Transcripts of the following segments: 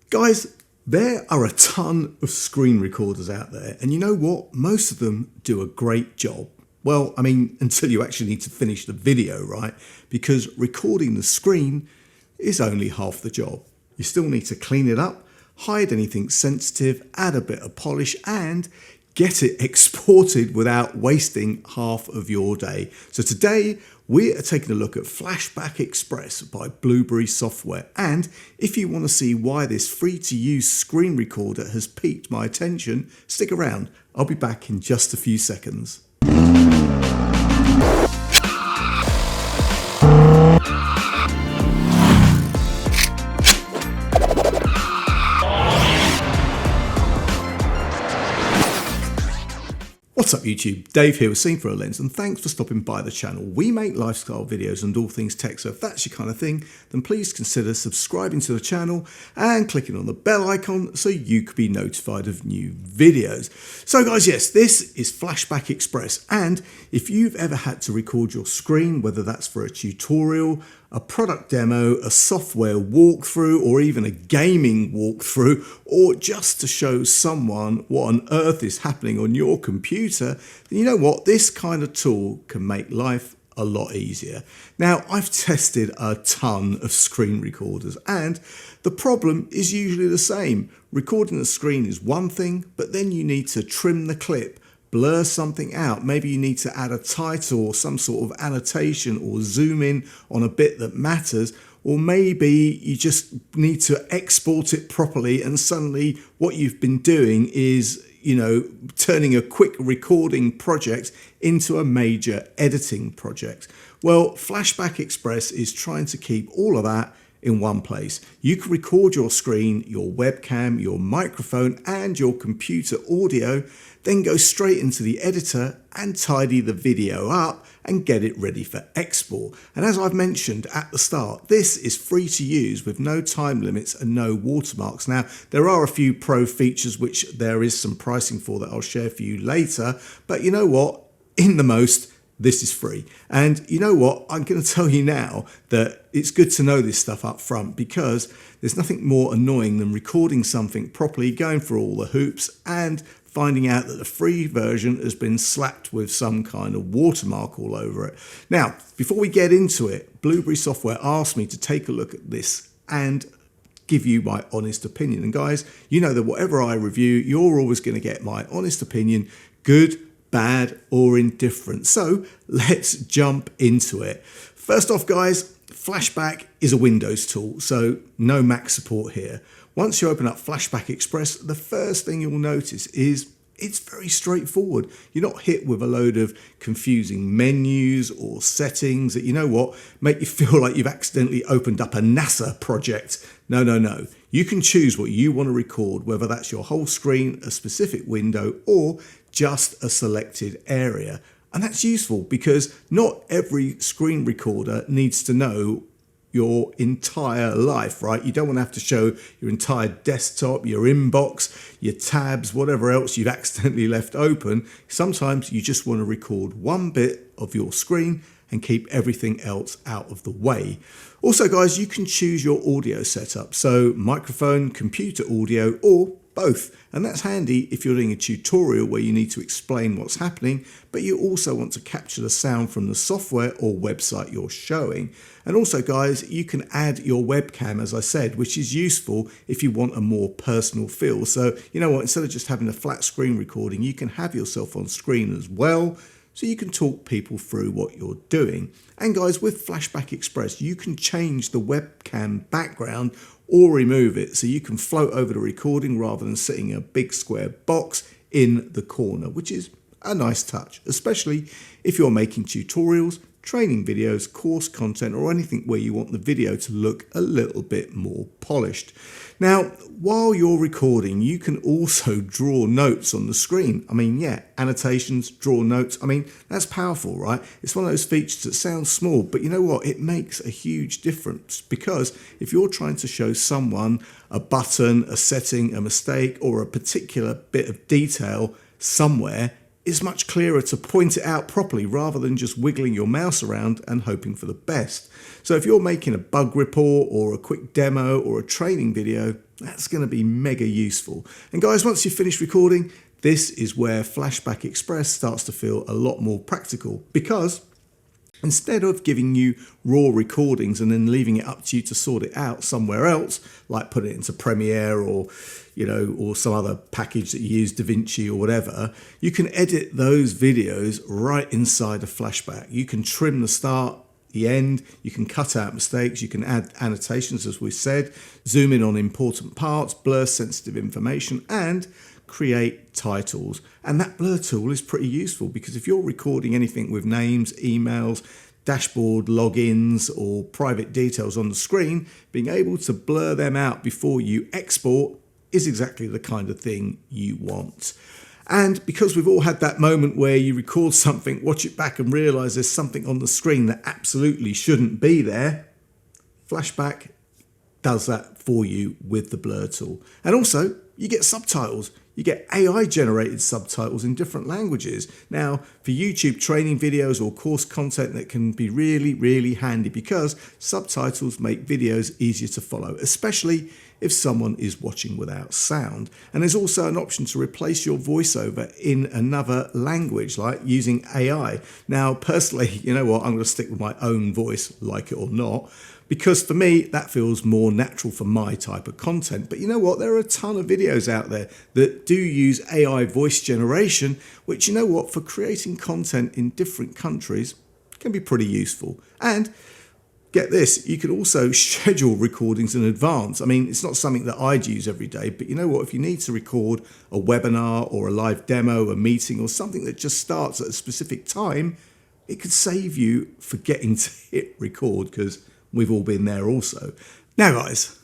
Guys, there are a ton of screen recorders out there, and you know what? Most of them do a great job. Well, I mean, until you actually need to finish the video, right? Because recording the screen is only half the job. You still need to clean it up, hide anything sensitive, add a bit of polish, and get it exported without wasting half of your day. So today we are taking a look at Flashback Express by Blueberry Software. And if you want to see why this free-to-use screen recorder has piqued my attention, stick around. I'll be back in just a few seconds. What's up YouTube, Dave here with Seen Through a Lens, and thanks for stopping by the channel. We make lifestyle videos and all things tech, so if that's your kind of thing, then please consider subscribing to the channel and clicking on the bell icon so you could be notified of new videos. So guys, yes, this is Flashback Express, and if you've ever had to record your screen, whether that's for a tutorial, a product demo, a software walkthrough, or even a gaming walkthrough, or just to show someone what on earth is happening on your computer, then you know what? This kind of tool can make life a lot easier. Now, I've tested a ton of screen recorders, and the problem is usually the same. Recording the screen is one thing, but then you need to trim the clip, blur something out. Maybe you need to add a title or some sort of annotation or zoom in on a bit that matters, or maybe you just need to export it properly and suddenly what you've been doing is, you know, turning a quick recording project into a major editing project. Well, Flashback Express is trying to keep all of that in one place. You can record your screen, your webcam, your microphone, and your computer audio, then go straight into the editor and tidy the video up and get it ready for export. And as I've mentioned at the start, this is free to use with no time limits and no watermarks. Now, there are a few pro features which there is some pricing for that I'll share for you later, but you know what? In the most, this is free. And you know what? I'm going to tell you now that it's good to know this stuff up front, because there's nothing more annoying than recording something properly, going through all the hoops, and finding out that the free version has been slapped with some kind of watermark all over it. Now, before we get into it, Blueberry Software asked me to take a look at this and give you my honest opinion. And guys, you know that whatever I review, you're always going to get my honest opinion, good, bad, or indifferent. So let's jump into it. First off, guys, Flashback is a Windows tool, so no Mac support here. Once you open up Flashback Express, the first thing you'll notice is it's very straightforward. You're not hit with a load of confusing menus or settings that, you know what, make you feel like you've accidentally opened up a NASA project. No, no, no. You can choose what you want to record, whether that's your whole screen, a specific window, or just a selected area. And that's useful because not every screen recorder needs to know your entire life, right? You don't want to have to show your entire desktop, your inbox, your tabs, whatever else you've accidentally left open. Sometimes you just want to record one bit of your screen and keep everything else out of the way. Also, guys, you can choose your audio setup. So microphone, computer audio, or both. And that's handy if you're doing a tutorial where you need to explain what's happening, but you also want to capture the sound from the software or website you're showing. And also, guys, you can add your webcam, as I said, which is useful if you want a more personal feel. So, you know what, instead of just having a flat screen recording, you can have yourself on screen as well, so you can talk people through what you're doing. And guys, with Flashback Express, you can change the webcam background or remove it, so you can float over the recording rather than sitting in a big square box in the corner, which is a nice touch, especially if you're making tutorials, training videos, course content, or anything where you want the video to look a little bit more polished. Now, while you're recording, you can also draw notes on the screen. I mean, yeah, annotations, draw notes. I mean, that's powerful, right? It's one of those features that sounds small, but you know what? It makes a huge difference, because if you're trying to show someone a button, a setting, a mistake, or a particular bit of detail somewhere, it's much clearer to point it out properly rather than just wiggling your mouse around and hoping for the best. So if you're making a bug report or a quick demo or a training video, that's going to be mega useful. And guys, once you've finished recording, this is where Flashback Express starts to feel a lot more practical, because instead of giving you raw recordings and then leaving it up to you to sort it out somewhere else, like put it into Premiere or some other package that you use, DaVinci or whatever, you can edit those videos right inside of Flashback. You can trim the start, the end, you can cut out mistakes, you can add annotations, as we said, zoom in on important parts, blur sensitive information, and create titles. And that blur tool is pretty useful, because if you're recording anything with names, emails, dashboard logins or private details on the screen, being able to blur them out before you export is exactly the kind of thing you want. And because we've all had that moment where you record something, watch it back and realize there's something on the screen that absolutely shouldn't be there, Flashback does that for you with the blur tool. And also, you get subtitles. You get AI generated subtitles in different languages. Now, for YouTube training videos or course content, that can be really, really handy, because subtitles make videos easier to follow, especially if someone is watching without sound. And there's also an option to replace your voiceover in another language, like using AI. Now, personally, you know what, I'm going to stick with my own voice, like it or not, because for me, that feels more natural for my type of content. But you know what? There are a ton of videos out there that do use AI voice generation, which, you know what, for creating content in different countries can be pretty useful. And get this, you can also schedule recordings in advance. I mean, it's not something that I'd use every day, but you know what? If you need to record a webinar or a live demo, a meeting, or something that just starts at a specific time, it could save you forgetting to hit record, because we've all been there also. Now guys,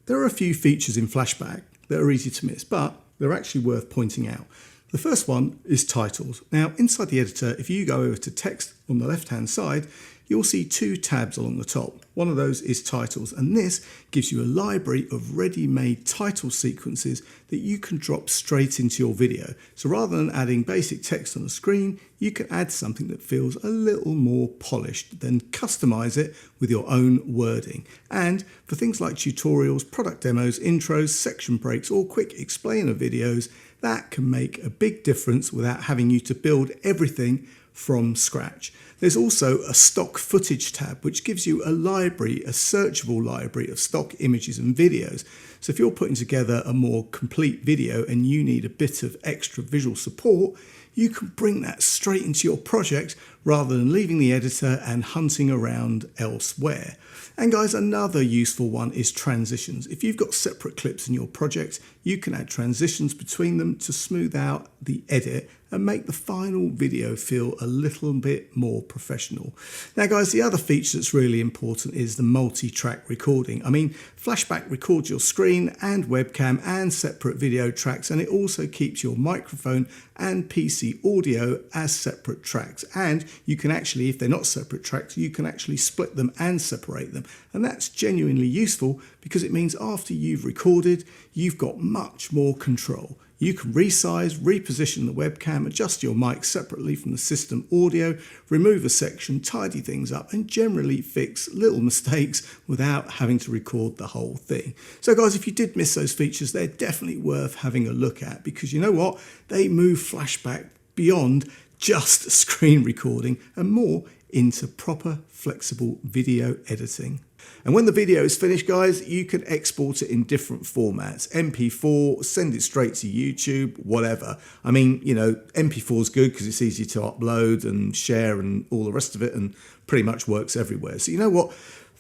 there are a few features in Flashback that are easy to miss, but they're actually worth pointing out. The first one is titles. Now inside the editor, if you go over to text on the left hand side, you'll see two tabs along the top. One of those is titles, and this gives you a library of ready-made title sequences that you can drop straight into your video. So rather than adding basic text on the screen, you can add something that feels a little more polished, then customize it with your own wording. And for things like tutorials, product demos, intros, section breaks, or quick explainer videos, that can make a big difference without having you to build everything from scratch. There's also a stock footage tab, which gives you a library, a searchable library of stock images and videos. So if you're putting together a more complete video and you need a bit of extra visual support, you can bring that straight into your project rather than leaving the editor and hunting around elsewhere. And guys, another useful one is transitions. If you've got separate clips in your project, you can add transitions between them to smooth out the edit and make the final video feel a little bit more professional. Now guys, the other feature that's really important is the multi-track recording. I mean, Flashback records your screen and webcam and separate video tracks, and it also keeps your microphone and PC audio as separate tracks. And you can actually, if they're not separate tracks, you can actually split them and separate them. And that's genuinely useful, because it means after you've recorded, you've got much more control. You can resize, reposition the webcam, adjust your mic separately from the system audio, remove a section, tidy things up, and generally fix little mistakes without having to record the whole thing. So guys, if you did miss those features, they're definitely worth having a look at, because you know what? They move Flashback beyond just screen recording and more into proper flexible video editing. And when the video is finished, guys, you can export it in different formats. MP4, send it straight to YouTube, whatever. I mean, you know, MP4 is good because it's easy to upload and share and all the rest of it, and pretty much works everywhere. So you know what?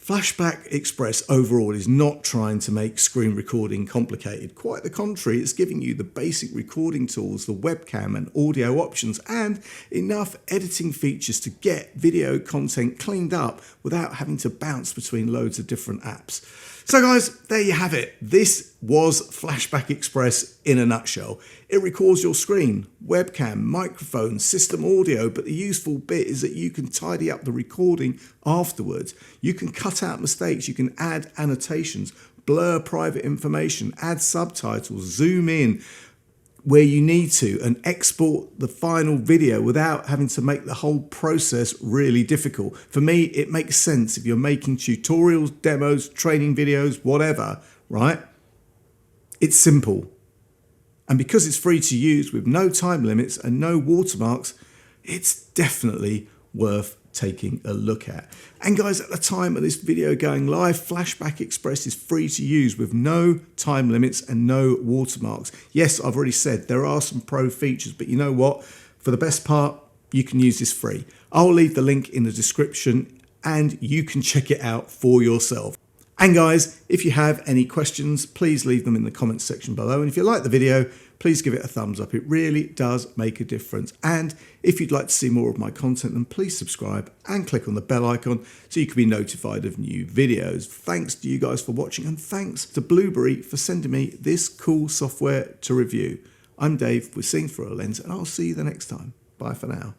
Flashback Express overall is not trying to make screen recording complicated. Quite the contrary, it's giving you the basic recording tools, the webcam and audio options, and enough editing features to get video content cleaned up without having to bounce between loads of different apps. So guys, there you have it. This was Flashback Express in a nutshell. It records your screen, webcam, microphone, system audio, but the useful bit is that you can tidy up the recording afterwards. You can cut out mistakes, you can add annotations, blur private information, add subtitles, zoom in, where you need to and export the final video without having to make the whole process really difficult. For me, it makes sense if you're making tutorials, demos, training videos, whatever, right? It's simple. And because it's free to use with no time limits and no watermarks, it's definitely worth taking a look at. And guys, at the time of this video going live, Flashback Express is free to use with no time limits and no watermarks. Yes, I've already said there are some pro features, but you know what? For the best part, you can use this free. I'll leave the link in the description and you can check it out for yourself. And guys, if you have any questions, please leave them in the comments section below. And if you like the video, please give it a thumbs up. It really does make a difference. And if you'd like to see more of my content, then please subscribe and click on the bell icon so you can be notified of new videos. Thanks to you guys for watching, and thanks to Blueberry for sending me this cool software to review. I'm Dave with Seeing Through a Lens, and I'll see you the next time. Bye for now.